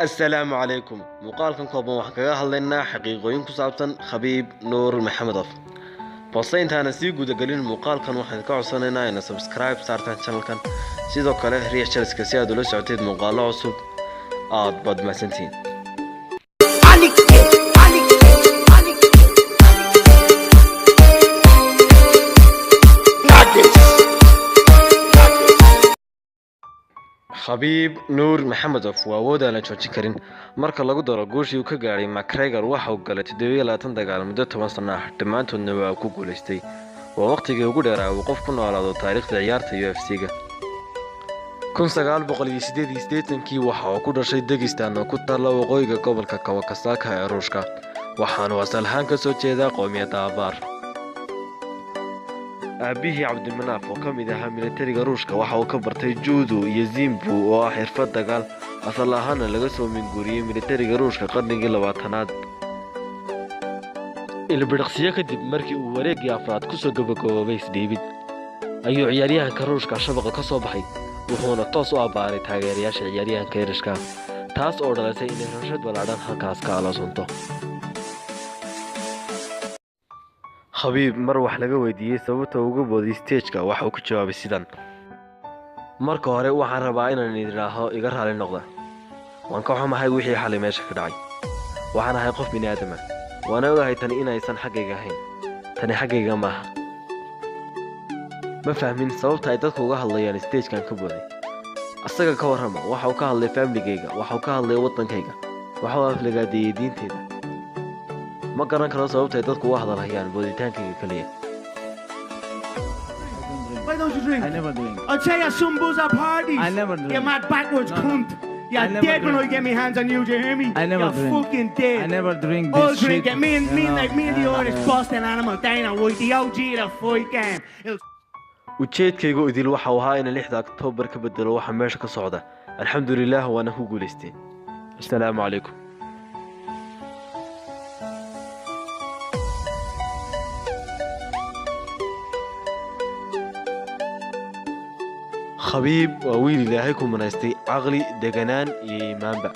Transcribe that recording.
السلام عليكم muuqaalkan kooban waxaan kaga hadlaynaa xaqiiqooyin ku saabsan Khabiib Nuur Maxamedow balse intaan sii guda galin muuqaalkan waxaan ka codsanaynaa inaad subscribe saartaan channelkan sidoo kale riix channelka si aad ula socoteed muuqaalo cusub aad badmaasantiin Khabiib Nuur Maxamedow waa awood aan la joojin karin marka lagu daro guushii uu ka gaaray McGregor waxa uu galay 27 dagaal muddo 10 sano ah dhamaantoodna waa ku guuleystay waa waqtigii ugu dheeraa uu qof ku noolaado taariikhda ciyaarta UFC-ga 1988kii waxa uu ku dhashay Dagestan oo ku taalla waqooyiga gobolka Kawakasaaka ee Ruushka waxaana asal ahaan ka soo jeedaa qowmiyadda Abaar aabihii Cabdimanaaf oo ka mid ahaa militariga Ruushka waxa uu ka bartay judo iyo zimbu oo ah xirfad dagaal asal ahaan laga soo minguuriyay militariga Ruushka qarnigii 20aad ilbiriqsiyo kadib markii uu wareegii afraad ku soo gabagaboobay isdhiibid ayuu ciyaaryahanka Ruushka shabaqa ka soo baxay wuxuuna toos u abaaray taageerayaasha ciyaaryahanka Ruushka taas oo dhalisay in rabshad ballaaran halkaas ka alaasanto Khabiib mar wax laga weydiiyay sababta ugu boodi stage-ka waxa uu ku jawaabay sidan marka hore waxaan rabaa inaan idinaaho iga raali noqda waan ka xumahay wixii xalay meesha ka dhacay waxaan ahay qof bini aadam ah waana ogahay tan inaysan xaqayga ahayn tani xaqayga ma aha ma fahmin sababta ay dadku uga hadlayaan stage-kan ka booday asaga ka warrama waxa uu ka hadlay family-gayga waxa uu ka hadlay wadankayga waxa uu aflagaadeeyay diinteyda ما قرن كلا صوبته يدك واحد الله يعني بوديتان كليه. Why don't you drink? I never drink. I'll tell you some boozer parties. I never drink. You're mad backwards, cunt. You're dead when I get my hands on you. Do you hear me? I never You're drink. fucking dead. I never drink this I'll shit. drink it. Me and the oldest Boston animal, Dana White, the OG of the fight game. ujeedkaygu idil waxa uu ahaa in 6 Oktoobar ka bedelo waxa meesha ka socda alxamdulillah waana ku guuleystay assalaamu calaykum Khabiib waa wiil ilaahay ku manaystay aqli deganaan iyo iimaanba